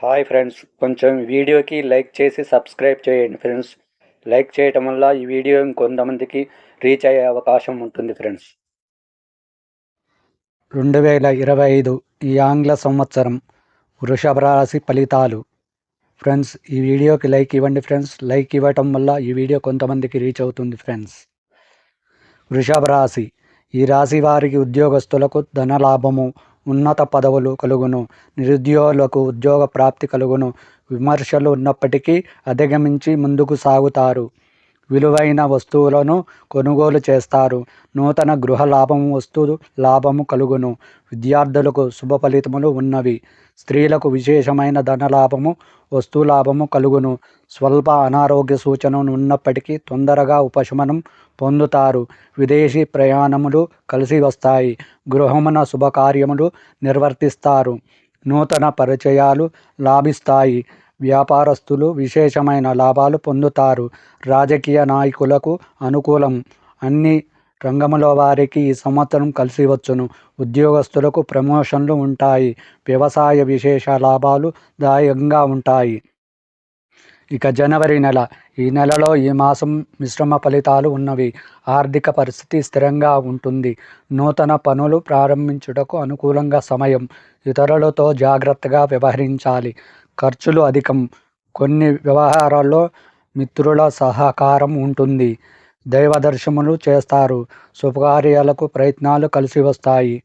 Hi friends, కొంచెం వీడియోకి like చేసి సబ్స్క్రైబ్ చేయండి ఫ్రెండ్స్. లైక్ చేయటం వల్ల ఈ వీడియో ఇంకొంతమందికి రీచ్ అయ్యే అవకాశం ఉంటుంది ఫ్రెండ్స్. 2025 ఈ ఆంగ్ల సంవత్సరం వృషభ రాశి ఫలితాలు. ఫ్రెండ్స్, ఈ వీడియోకి లైక్ ఇవ్వండి ఫ్రెండ్స్. లైక్ ఇవ్వటం వల్ల ఈ వీడియో కొంతమందికి రీచ్ అవుతుంది ఫ్రెండ్స్. వృషభ రాశి. ఈ రాశి వారికి ఉద్యోగస్తులకు ధనలాభము, ఉన్నత పదవులు కలుగును. నిరుద్యోగులకు ఉద్యోగ ప్రాప్తి కలుగును. విమర్శలు ఉన్నప్పటికీ అధిగమించి ముందుకు సాగుతారు. విలువైన వస్తువులను కొనుగోలు చేస్తారు. నూతన గృహ లాభము, వస్తు లాభము కలుగును. విద్యార్థులకు శుభ ఫలితములు ఉన్నవి. స్త్రీలకు విశేషమైన ధనలాభము, వస్తులాభము కలుగును. స్వల్ప అనారోగ్య సూచనలు ఉన్నప్పటికీ తొందరగా ఉపశమనం పొందుతారు. విదేశీ ప్రయాణములు కలిసి వస్తాయి. గృహమున శుభకార్యములు నిర్వర్తిస్తారు. నూతన పరిచయాలు లాభిస్తాయి. వ్యాపారస్తులు విశేషమైన లాభాలు పొందుతారు. రాజకీయ నాయకులకు అనుకూలం. అన్ని రంగముల వారికి ఈ సంవత్సరం కలిసి వచ్చును. ఉద్యోగస్తులకు ప్రమోషన్లు ఉంటాయి. వ్యవసాయ విశేష లాభాలు దాయంగా ఉంటాయి. ఇక జనవరి నెల. ఈ నెలలో ఈ మాసం మిశ్రమ ఫలితాలు ఉన్నవి. ఆర్థిక పరిస్థితి స్థిరంగా ఉంటుంది. నూతన పనులు ప్రారంభించుటకు అనుకూలంగా సమయం. ఇతరులతో జాగ్రత్తగా వ్యవహరించాలి. ఖర్చులు అధికం. కొన్ని వ్యవహారాల్లో మిత్రుల సహకారం ఉంటుంది. దైవ దర్శనములు చేస్తారు. శుభకార్యాలకు ప్రయత్నాలు కలిసి వస్తాయి.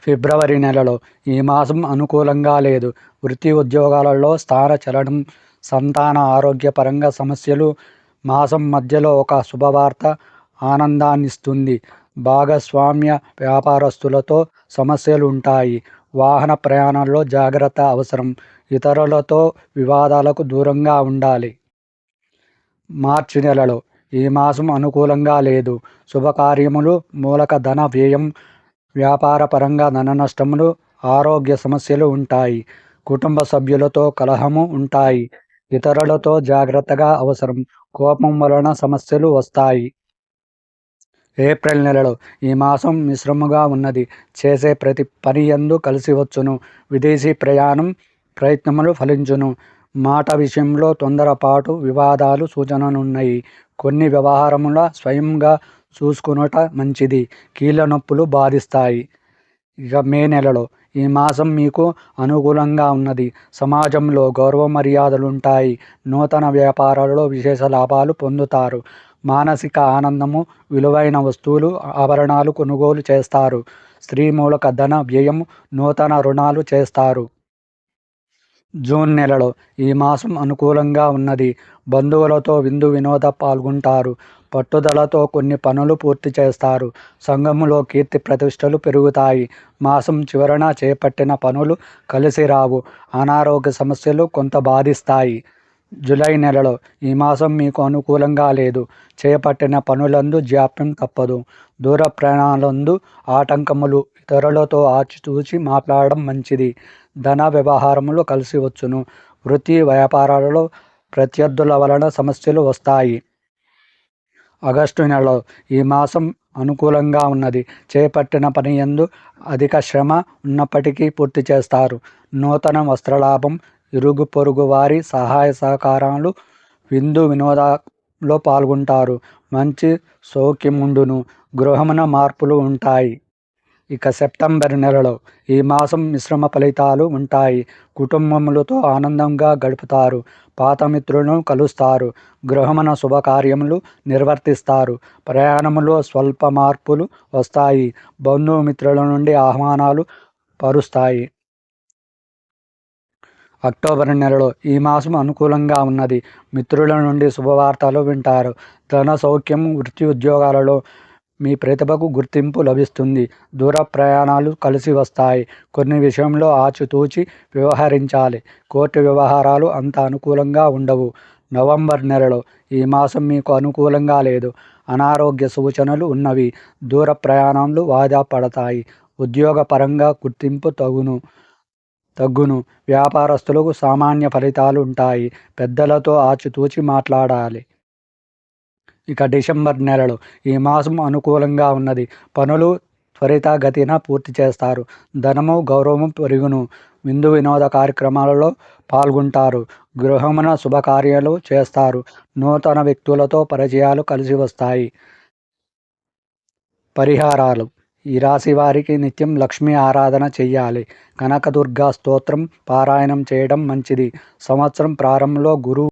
ఫిబ్రవరి నెలలో. ఈ మాసం అనుకూలంగా లేదు. వృత్తి ఉద్యోగాలలో స్థాన చలనం, సంతాన ఆరోగ్యపరంగా సమస్యలు. మాసం మధ్యలో ఒక శుభవార్త ఆనందాన్నిస్తుంది. భాగస్వామ్య వ్యాపారస్తులతో సమస్యలు ఉంటాయి. వాహన ప్రయాణంలో జాగ్రత్త అవసరం. ఇతరులతో వివాదాలకు దూరంగా ఉండాలి. మార్చి నెలలో. ఈ మాసం అనుకూలంగా లేదు. శుభకార్యములు, మూలక ధన వ్యయం, వ్యాపార పరంగా ధన నష్టములు, ఆరోగ్య సమస్యలు ఉంటాయి. కుటుంబ సభ్యులతో కలహము ఉంటాయి. ఇతరులతో జాగ్రత్తగా అవసరం. కోపం వలన సమస్యలు వస్తాయి. ఏప్రిల్ నెలలో. ఈ మాసం మిశ్రమంగా ఉన్నది. చేసే ప్రతి పని యందు కలిసి వచ్చును. విదేశీ ప్రయత్నములు ఫలించును. మాట విషయంలో తొందరపాటు, వివాదాలు సూచనలున్నాయి. కొన్ని వ్యవహారముల స్వయంగా చూసుకునుట మంచిది. కీళ్ళ నొప్పులు బాధిస్తాయి. ఇక మే నెలలో. ఈ మాసం మీకు అనుకూలంగా ఉన్నది. సమాజంలో గౌరవ మర్యాదలుంటాయి. నూతన వ్యాపారాలలో విశేష లాభాలు పొందుతారు. మానసిక ఆనందము, విలువైన వస్తువులు, ఆభరణాలు కొనుగోలు చేస్తారు. స్త్రీ మూలక ధన వ్యయం, నూతన రుణాలు చేస్తారు. జూన్ నెలలో. ఈ మాసం అనుకూలంగా ఉన్నది. బంధువులతో విందు వినోద పాల్గొంటారు. పట్టుదలతో కొన్ని పనులు పూర్తి చేస్తారు. సంఘములో కీర్తి ప్రతిష్టలు పెరుగుతాయి. మాసం చివరన చేపట్టిన పనులు కలిసి రావు. అనారోగ్య సమస్యలు కొంత బాధిస్తాయి. జూలై నెలలో. ఈ మాసం మీకు అనుకూలంగా లేదు. చేపట్టిన పనులందు జాప్యం తప్పదు. దూర ప్రయాణాలందు ఆటంకములు. ఇతరులతో ఆచితూచి మాట్లాడడం మంచిది. ధన వ్యవహారములు కలిసి వచ్చును. వృత్తి వ్యాపారాలలో ప్రత్యర్థుల వలన సమస్యలు వస్తాయి. ఆగస్టు నెలలో. ఈ మాసం అనుకూలంగా ఉన్నది. చేపట్టిన పని యందు అధిక శ్రమ ఉన్నప్పటికీ పూర్తి చేస్తారు. నూతన వస్త్రలాభం, ఇరుగు పొరుగు వారి సహాయ సహకారాలు, విందు వినోదాల్లో పాల్గొంటారు. మంచి సౌఖ్యముండును. గృహమున మార్పులు ఉంటాయి. ఇక సెప్టెంబర్ నెలలో. ఈ మాసం మిశ్రమ ఫలితాలు ఉంటాయి. కుటుంబములతో ఆనందంగా గడుపుతారు. పాత మిత్రులను కలుస్తారు. గృహమున శుభకార్యములు నిర్వర్తిస్తారు. ప్రయాణములో స్వల్ప మార్పులు వస్తాయి. బంధుమిత్రుల నుండి ఆహ్వానాలు పరుస్తాయి. అక్టోబర్ నెలలో. ఈ మాసం అనుకూలంగా ఉన్నది. మిత్రుల నుండి శుభవార్తలు వింటారు. ధన సౌఖ్యం. వృత్తి ఉద్యోగాలలో మీ ప్రతిభకు గుర్తింపు లభిస్తుంది. దూర ప్రయాణాలు కలిసి వస్తాయి. కొన్ని విషయంలో ఆచితూచి వ్యవహరించాలి. కోర్టు వ్యవహారాలు అంత అనుకూలంగా ఉండవు. నవంబర్ నెలలో. ఈ మాసం మీకు అనుకూలంగా లేదు. అనారోగ్య సూచనలు ఉన్నవి. దూర ప్రయాణాలు వాయిదా పడతాయి. ఉద్యోగ పరంగా గుర్తింపు తగ్గును. వ్యాపారస్తులకు సామాన్య ఫలితాలు ఉంటాయి. పెద్దలతో ఆచితూచి మాట్లాడాలి. ఇక డిసెంబర్ నెలలో. ఈ మాసం అనుకూలంగా ఉన్నది. పనులు త్వరితగతిన పూర్తి చేస్తారు. ధనము, గౌరవము పెరుగును. విందు వినోద కార్యక్రమాలలో పాల్గొంటారు. గృహమున శుభకార్యాలు చేస్తారు. నూతన వ్యక్తులతో పరిచయాలు కలిసి వస్తాయి. పరిహారాలు: ఈ రాశి వారికి నిత్యం లక్ష్మీ ఆరాధన చెయ్యాలి. కనకదుర్గా స్తోత్రం పారాయణం చేయడం మంచిది. సంవత్సరం ప్రారంభంలో గురువు